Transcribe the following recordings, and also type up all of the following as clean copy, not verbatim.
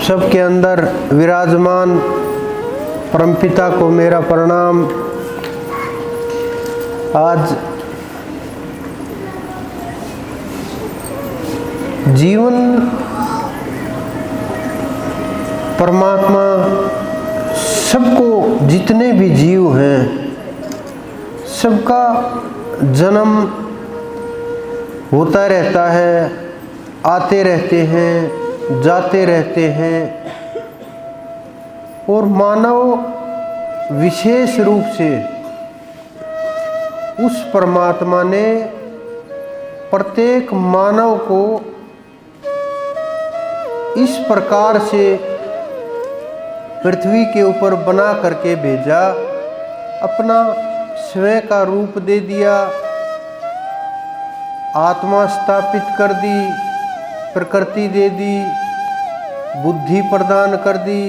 सबके अंदर विराजमान परमपिता को मेरा प्रणाम। आज जीवन परमात्मा सबको, जितने भी जीव हैं, सबका जन्म होता रहता है, आते रहते हैं, जाते रहते हैं। और मानव विशेष रूप से उस परमात्मा ने प्रत्येक मानव को इस प्रकार से पृथ्वी के ऊपर बना करके भेजा, अपना स्वयं का रूप दे दिया, आत्मा स्थापित कर दी, प्रकृति दे दी, बुद्धि प्रदान कर दी,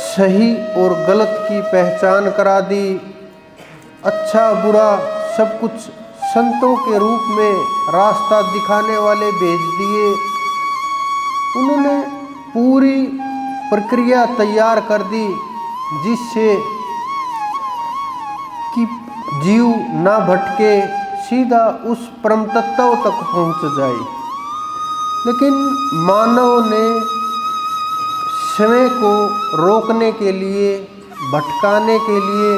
सही और गलत की पहचान करा दी, अच्छा बुरा सब कुछ संतों के रूप में रास्ता दिखाने वाले भेज दिए। उन्होंने पूरी प्रक्रिया तैयार कर दी जिससे कि जीव ना भटके, सीधा उस परम तत्व तक पहुंच जाए। लेकिन मानव ने समय को रोकने के लिए, भटकाने के लिए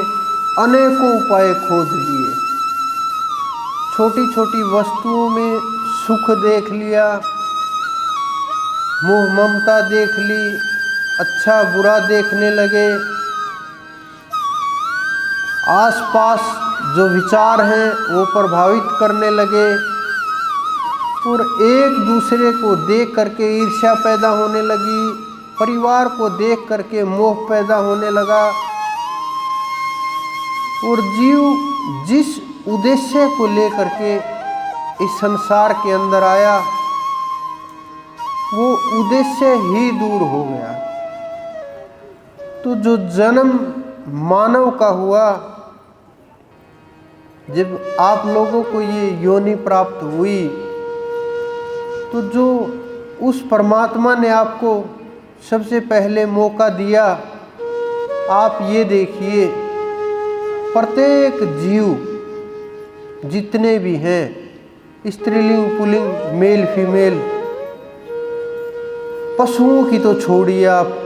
अनेकों उपाय खोज लिए। छोटी छोटी वस्तुओं में सुख देख लिया, मोह ममता देख ली, अच्छा बुरा देखने लगे। आसपास जो विचार हैं वो प्रभावित करने लगे और एक दूसरे को देख करके ईर्ष्या पैदा होने लगी, परिवार को देख करके मोह पैदा होने लगा। और जीव जिस उद्देश्य को लेकर के इस संसार के अंदर आया, वो उद्देश्य ही दूर हो गया। तो जो जन्म मानव का हुआ, जब आप लोगों को ये योनि प्राप्त हुई, तो जो उस परमात्मा ने आपको सबसे पहले मौका दिया, आप ये देखिए, प्रत्येक जीव जितने भी हैं, स्त्रीलिंग पुल्लिंग मेल फीमेल, पशुओं की तो छोड़िए आप,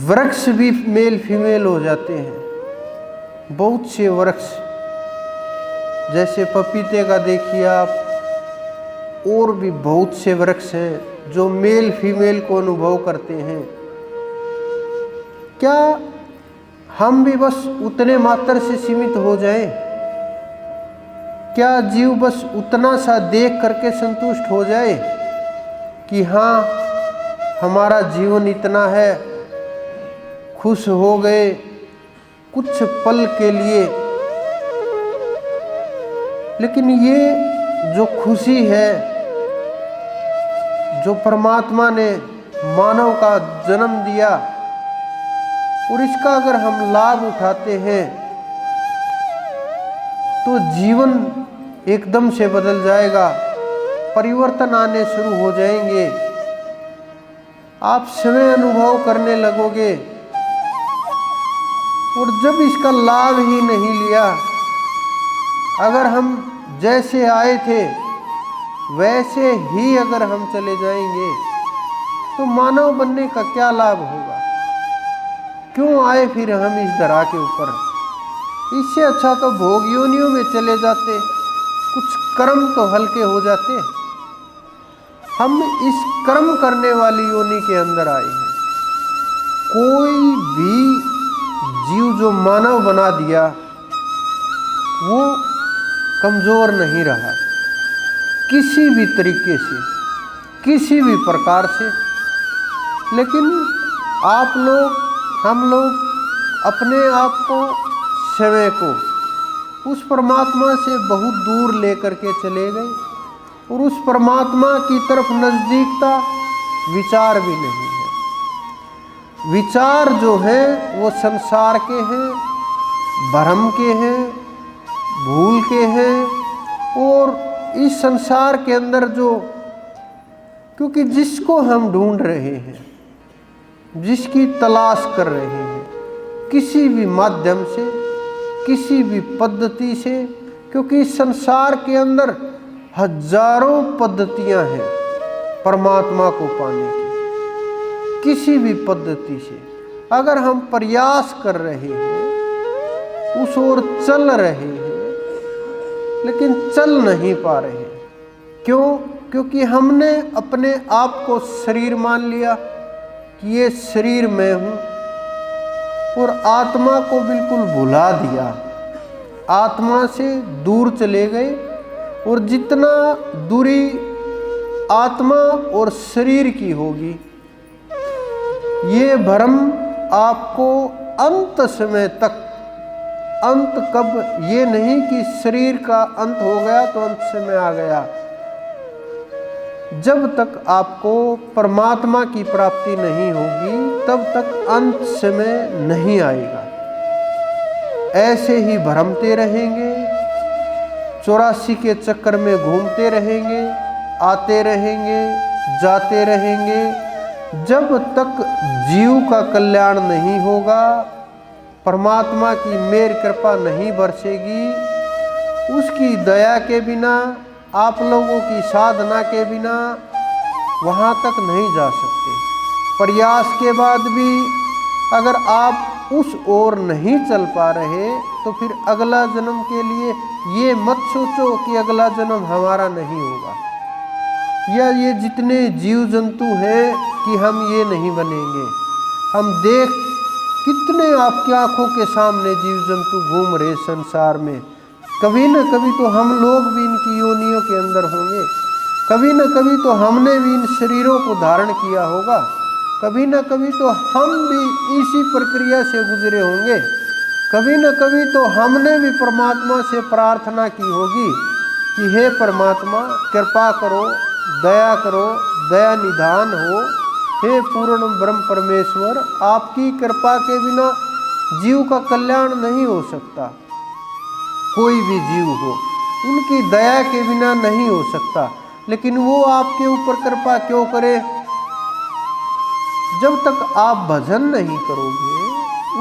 वृक्ष भी मेल फीमेल हो जाते हैं। बहुत से वृक्ष, जैसे पपीते का देखिए आप, और भी बहुत से वृक्ष हैं जो मेल फीमेल को अनुभव करते हैं। क्या हम भी बस उतने मात्र से सीमित हो जाएं? क्या जीव बस उतना सा देख करके संतुष्ट हो जाए कि हाँ, हमारा जीवन इतना है, खुश हो गए कुछ पल के लिए? लेकिन ये जो खुशी है, जो परमात्मा ने मानव का जन्म दिया, और इसका अगर हम लाभ उठाते हैं तो जीवन एकदम से बदल जाएगा, परिवर्तन आने शुरू हो जाएंगे, आप स्वयं अनुभव करने लगोगे। और जब इसका लाभ ही नहीं लिया, अगर हम जैसे आए थे वैसे ही अगर हम चले जाएंगे, तो मानव बनने का क्या लाभ होगा? क्यों आए फिर हम इस धरा के ऊपर? इससे अच्छा तो भोग योनियों में चले जाते, कुछ कर्म तो हल्के हो जाते। हम इस कर्म करने वाली योनि के अंदर आए हैं। कोई भी जीव जो मानव बना दिया, वो कमज़ोर नहीं रहा किसी भी तरीके से, किसी भी प्रकार से। लेकिन आप लोग, हम लोग अपने आप को, स्वयं को उस परमात्मा से बहुत दूर लेकर के चले गए, और उस परमात्मा की तरफ नज़दीकता विचार भी नहीं है। विचार जो है वो संसार के हैं, भ्रम के हैं, भूल के हैं। और इस संसार के अंदर जो क्योंकि जिसको हम ढूंढ रहे हैं, जिसकी तलाश कर रहे हैं, किसी भी माध्यम से, किसी भी पद्धति से, क्योंकि संसार के अंदर हजारों पद्धतियां हैं परमात्मा को पाने की, किसी भी पद्धति से अगर हम प्रयास कर रहे हैं, उस ओर चल रहे हैं, लेकिन चल नहीं पा रहे हैं। क्यों? क्योंकि हमने अपने आप को शरीर मान लिया कि ये शरीर मैं हूँ, और आत्मा को बिल्कुल भुला दिया, आत्मा से दूर चले गए। और जितना दूरी आत्मा और शरीर की होगी, ये भ्रम आपको अंत समय तक, अंत कब, ये नहीं कि शरीर का अंत हो गया तो अंत समय आ गया, जब तक आपको परमात्मा की प्राप्ति नहीं होगी तब तक अंत समय नहीं आएगा। ऐसे ही भ्रमते रहेंगे, 84 के चक्कर में घूमते रहेंगे, आते रहेंगे, जाते रहेंगे, जब तक जीव का कल्याण नहीं होगा, परमात्मा की मेहर कृपा नहीं बरसेगी, उसकी दया के बिना, आप लोगों की साधना के बिना वहाँ तक नहीं जा सकते। प्रयास के बाद भी अगर आप उस ओर नहीं चल पा रहे तो फिर अगला जन्म के लिए ये मत सोचो कि अगला जन्म हमारा नहीं होगा, या ये जितने जीव जंतु हैं कि हम ये नहीं बनेंगे। हम देख कितने आपकी आंखों के सामने जीव जंतु घूम रहे संसार में, कभी न कभी तो हम लोग भी इनकी योनियों के अंदर होंगे, कभी न कभी तो हमने भी इन शरीरों को धारण किया होगा, कभी न कभी तो हम भी इसी प्रक्रिया से गुजरे होंगे, कभी न कभी तो हमने भी परमात्मा से प्रार्थना की होगी कि हे परमात्मा कृपा करो, दया करो, दया निधान हो, हे पूर्ण ब्रह्म परमेश्वर, आपकी कृपा के बिना जीव का कल्याण नहीं हो सकता। कोई भी जीव हो, उनकी दया के बिना नहीं हो सकता। लेकिन वो आपके ऊपर कृपा क्यों करे? जब तक आप भजन नहीं करोगे,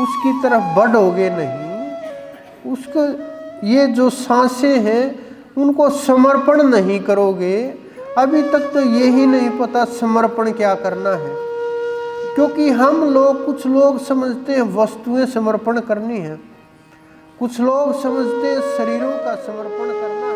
उसकी तरफ बढ़ोगे नहीं, उसको ये जो सांसें हैं उनको समर्पण नहीं करोगे, अभी तक तो यही नहीं पता समर्पण क्या करना है। क्योंकि हम लोग, कुछ लोग समझते हैं वस्तुएं समर्पण करनी है, कुछ लोग समझते हैं शरीरों का समर्पण करना